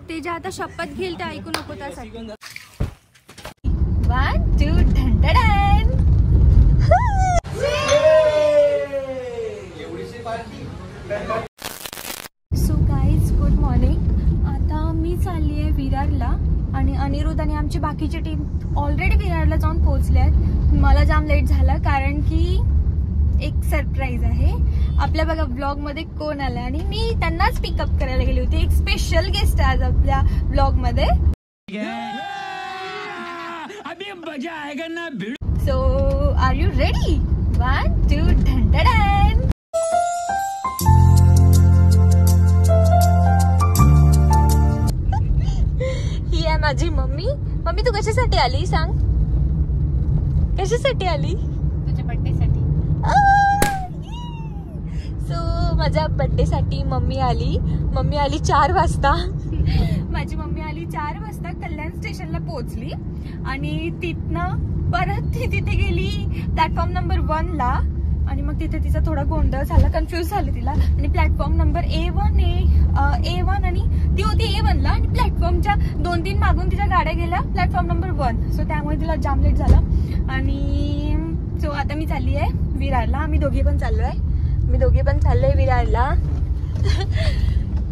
ते जे आता शपथ घेईल ते ऐकू नको त्यासाठी. 1 2 ढंढण. So guys good morning. आता मी चालली आहे विरारला आणि अनिरुद्ध आणि आमची बाकीची टीम ऑलरेडी विरारला जाऊन पोहोचले आहेत. मला जाम लेट झाला कारण की एक सरप्राईज आहे. आपल्या बघा ब्लॉग मध्ये कोण आलं आणि मी त्यांनाच पिकअप करायला गेली होती. एक स्पेशल गेस्ट आहे आज आपल्या ब्लॉग मध्ये. So are you ready? 1 2 ढंढण. ही आहे माझी मम्मी. मम्मी तू कशासाठी आली सांग? कशासाठी आली? तुझ्या बर्थडे साठी. सो माझ्या बर्थडे साठी मम्मी आली. मम्मी आली 4 वाजता. माझी मम्मी आली 4 वाजता. कल्याण स्टेशनला पोहोचली आणि तिथनं परत ती तिथे गेली प्लॅटफॉर्म नंबर 1 ला. आणि मग तिथे तिचा थोडा गोंधळ झाला, कन्फ्युज झाली तिला. आणि प्लॅटफॉर्म नंबर A1 आणि ती होती A1 ला आणि प्लॅटफॉर्मच्या 2-3 मागून तिच्या गाड्या गेल्या प्लॅटफॉर्म नंबर 1. सो त्यामुळे तिला जाम लेट झाला. आणि सो आता मी चालली आहे विरारला. आम्ही दोघी पण चाललोय विरारला.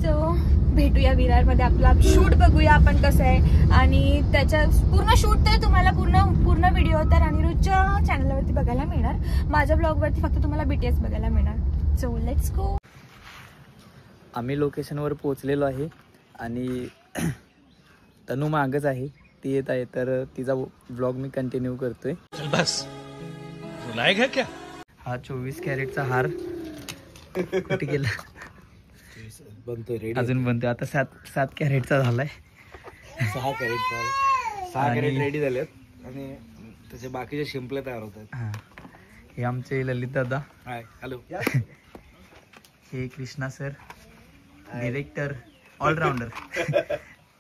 सो भेटूया विरारमध्ये. आपला शूट बघूया आपण कसं आहे आणि त्याच्या पूर्ण शूट तर तुम्हाला पूर्ण व्हिडिओ तर अनिरुद्धच्या चॅनलवरती बघायला मिळणार. माझ्या ब्लॉगवरती फक्त तुम्हाला BTS बघायला मिळणार. So let's go. आम्ही लोकेशनवर पोहोचलेलो आहे आणि तनू मागच आहे. ती येत आहे तर तिचा ब्लॉग मी कंटिन्यू करतोय. बस रुलाएगा क्या? हा 24 कॅरेटचा हार कुठे गेला? बनतोय रेडी. अजून बनतोय. आता 7 कॅरेटचा झालाय. 6 कॅरेट रेडी झालेत आणि त्याचे बाकीचे शिंपले तयार होत आहेत. हा हे आमचे ललित दादा. Hi hello. हे कृष्णा सर डिरेक्टर ऑलराऊंडर.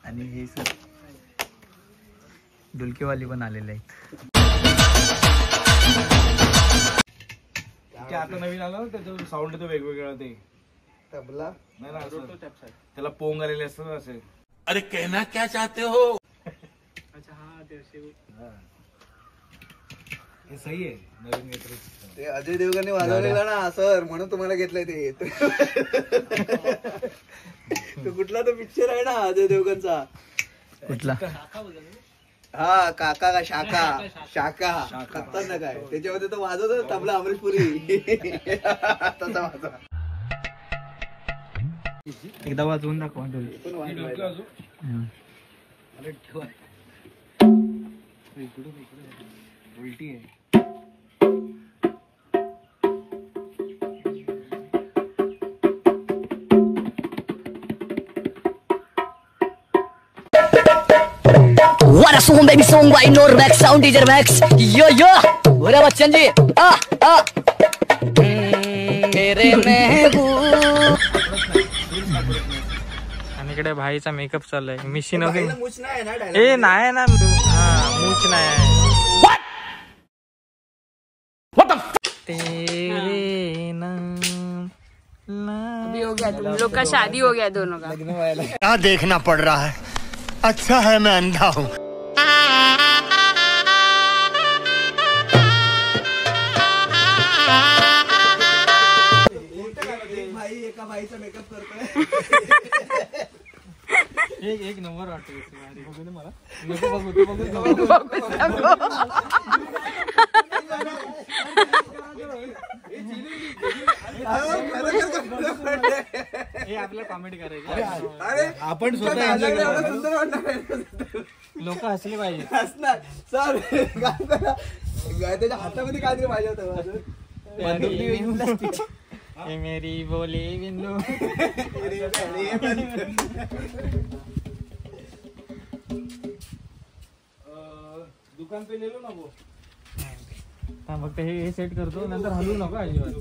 आणि हे सर डुलकेवाली पण आलेले आहेत. आता नवीन आलं त्याच्यावर साऊंड येतो वेगवेगळा. ते तबला नाही ना, त्याला पोंग आलेले असतात ना असे. अरे कहना क्या चाहते हो? अच्छा हा ते सही आहे. नवीन घेतलं ते अजय देवगनने वाजवलेला ना सर, म्हणून तुम्हाला घेतलंय ते. तो कुठला तो पिक्चर आहे ना अजय देवगनचा? कुठला? हा काका का शाखा खतरनाक आहे. त्याच्यामध्ये तो वाजवतो तबला अमरीश पुरी. तसा वाजवा. एकदा वाजवून दाखवा. उलटी आहे. What a song baby song by Normax Sound DJ Max. Yo yo बोला बच्चन जी. मेरे महबूब. आणि इकडे भाईचा मेकअप चाललाय. मिशीन मूछ नाही आहे ना डायलॉग? ए नाही ना. हा मूछ नाही आहे. तेरे नाम अभी हो गया तुम लोग का शादी हो गया दोनों का. क्या देखना पड़ रहा है? अच्छा है मैं अंधा हूँ. भाई एका भाईचा मेकअप करतोय. एक नंबर वाटतो. मला नको हे आपल्याला कॉमेंट करायची. आपण स्वतः लोक हसले पाहिजे. हसणार सर. काम करा. त्याच्या हातामध्ये काहीतरी पाहिजे होतं. मेरी बोले बिंदू. दुकान पे ले लो ना वो. फक्त हे सेट करतो नंतर हलवू नको अजिबात.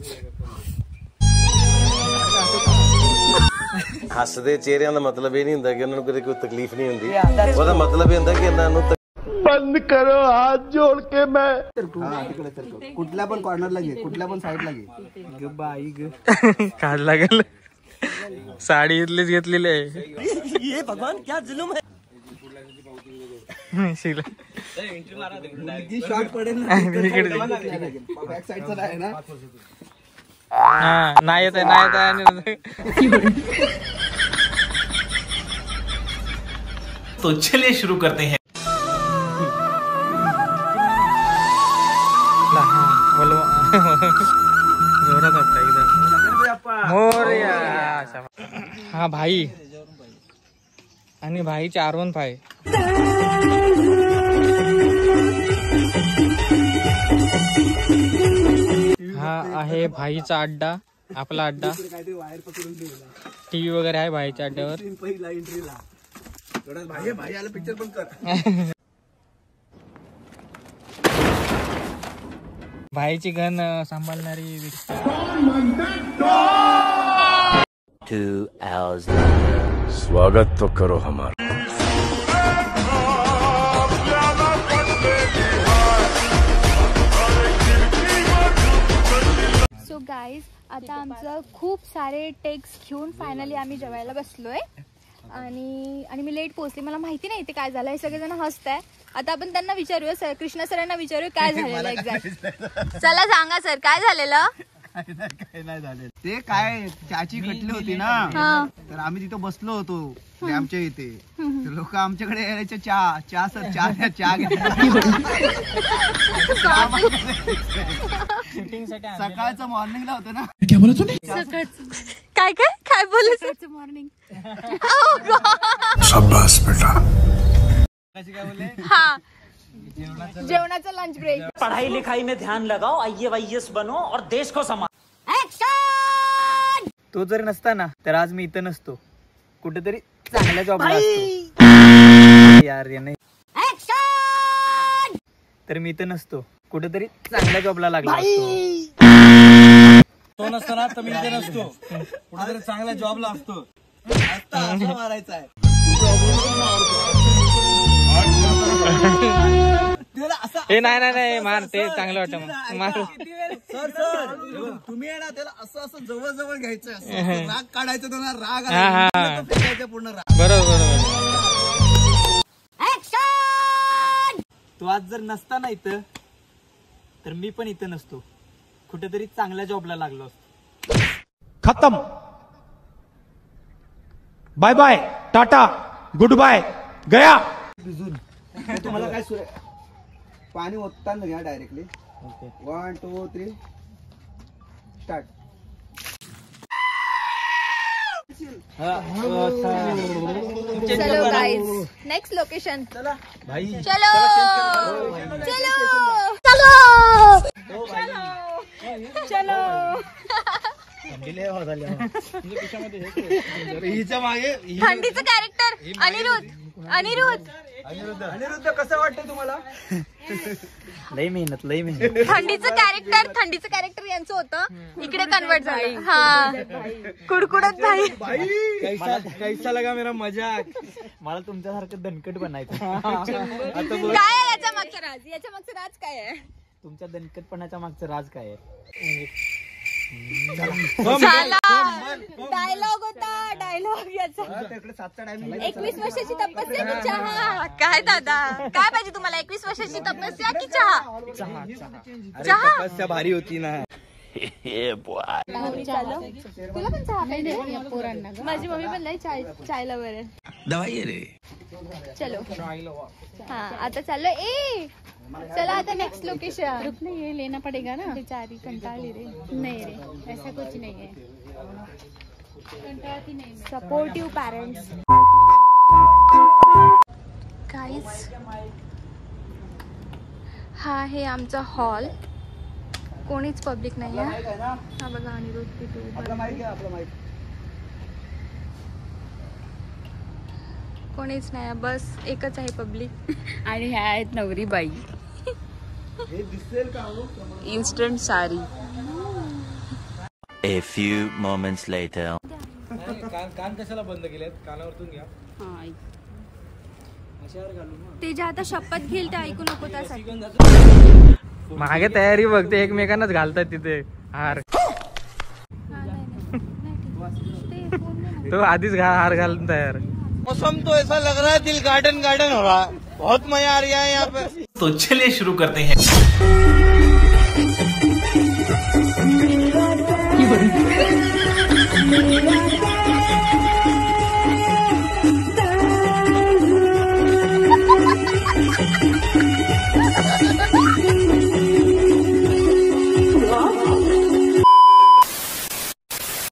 हसदे चेहरिਆਂ ਦਾ ਮਤਲਬ ਇਹ ਨਹੀਂ ਹੁੰਦਾ ਕਿ ਉਹਨਾਂ ਨੂੰ ਕੋਈ ਤਕਲੀਫ ਨਹੀਂ ਹੁੰਦੀ. ਉਹਦਾ ਮਤਲਬ ਇਹ ਹੁੰਦਾ ਕਿ ਇਹਨਾਂ ਨੂੰ बंद करो हाथ जोड़ के मैं. कुठल्या पण कॉर्नरला घे, कुठल्या पण साईडला घे. काढ लागेल. साडी इथलीच घेतलेली आहे. शॉर्ट पडेल ना. बॅक साईडचा आहे ना. हा नाही येत आहे नाही येत आहे. तो चलिए शुरू करते हैं. जोरात वाटतं एकदम. मोरया. हा भाई आणि भाईचे R15. हा आहे भाईचा अड्डा, आपला अड्डा. काहीतरी वायर पकडून ठेवला. टीव्ही वगैरे आहे भाईच्या अड्ड्यावर. पहिला एंट्रीला भाई आला पिक्चर पण कर. भाईची गण सांभाळणारी व्यक्ती. 2 hours later. स्वागत तो करो हमारा. सो गाईज आता आमचं खूप सारे टेक्स घेऊन फायनली आम्ही जेवायला बसलोय आणि मी लेट पोहोचली. मला माहिती नाही ते काय झालं. हे सगळेजण हसत आहे. आता आपण त्यांना विचारूया सर, कृष्णा सरांना विचारूया काय झालेलं एक्झॅक्ट. चला सांगा सर काय झालेलं. काय नाही झाले ते. काय चहाची खटली होती ना, तर आम्ही तिथं बसलो होतो आमच्या इथे. लोक आमच्याकडे यायचे चहा सर चहा सकाळचं मॉर्निंगला होतं ना. काय काय काय बोलायचं मॉर्निंग. शाबाश बेटा. हा जेवणाचा लंच ब्रेक. पढ़ाई लिखाई में ध्यान लगाओ, IAS बनो और देश को संभालो. तो जर नसता ना तर आज मी इथं नसतो, कुठेतरी चांगल्या जॉबला असतो. यार नाही तर मी इथं नसतो, कुठेतरी चांगल्या जॉबला लागला असतो. तो नसतो ना तर मी इथे नसतो, कुठेतरी चांगल्या जॉबला असतो. मारायचा आहे. हे नाही मार, ते चांगलं वाटतं मार. सर तुम्ही आहे ना त्याला असं जवळ जवळ घ्यायचं, राग काढायचं तो ना. राग फेकायचं पूर्ण राग. बरोबर. तो आज जर नसता ना इथं तर मी पण इथं नसतो, कुठेतरी चांगल्या जॉबला लागलो असतो. खत्म. Bye bye, tata, goodbye, गया. तुम्हाला काय पाणी ओतताना घ्या डायरेक्टली. 1 2 3 स्टार्ट. चलो गाइस नेक्स्ट लोकेशन. चलो थंडीचं कॅरेक्टर अनिरुद्ध कसं वाटतं तुम्हाला. लई मेहनत. थंडीचं कॅरेक्टर यांचं होतं, इकडे कन्वर्ट झालं. हा कुडकुडत भाई. कैसा लगा मेरा मजाक. मला तुमच्यासारखं दणकट बनायचं. काय आहे याच्या मागचं राज. काय आहे तुमच्या दणकटपणाच्या मागचं राज काय आहे. डायलॉग होता याचा. 21 वर्षाची तपस्या की चहा. काय दादा काय पाहिजे तुम्हाला, 21 वर्षाची तपस्या की चहा. तपस्या भारी होती ना. तुला पण चहा पाहिजे पोरांना. माझी मम्मी पण लई चायला बरं दवाई रे. चलो हा आता चाललो. चला आता नेक्स्ट लोकेशन. रुक नहीं है, लेना पड़ेगा ना. बेचारी कंटाळी रे. नहीं रे, ऐसा कुछ नहीं है. कंटाळती नहीं. Supportive parents. गाईज हा आहे आमचा हॉल. कोणीच पब्लिक नाही आहे. हा बघा अनिरुद्ध तिथे. कोणीच नाही, बस एकच आहे पब्लिक. आणि ह्या आहेत नवरी बाई. इन्स्टंट सारी. A few moments later. कान कशाला बंद केलेत. कानावरतून घ्या. ते जे आता शपथ घेईल ते ऐकू नको त्यासाठी. मागे तयारी बघते, एकमेकांनाच घालतात तिथे हार. ते फोन तो आधीच हार घालून तयार. मौसम तो ऐसा लग रहा है दिल गार्डन गार्डन हो रहा है. बहुत मजा आ रहा है यहाँ पे. तो चलिए शुरू करते हैं.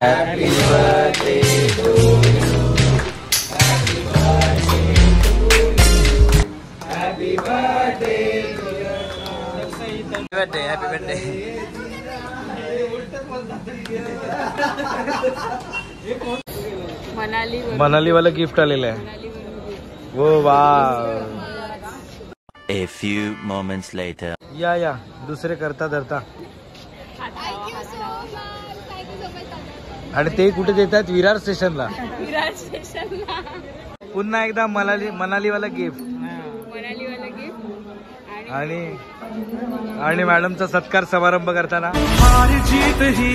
Happy birthday to you. Happy birthday to you. Happy birthday. Manali वाला गिफ्ट आलेलं आहे. वो वा. A few moments later. या दुसरे करता धरता. आणि ते कुठे देतात? विरार स्टेशनला. पुन्हा एकदा मनाली वाला गिफ्ट. आणि मॅडमचा सत्कार समारंभ करताना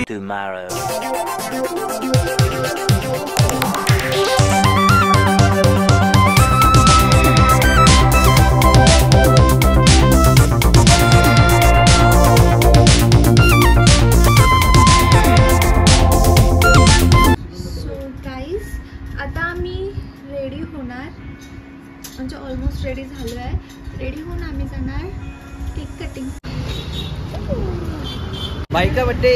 Tomorrow. आता आम्ही रेडी होणार, म्हणजे ऑलमोस्ट रेडी झालो आहे. रेडी होऊन आम्ही जाणार केक कटिंग. बायका बड्डे.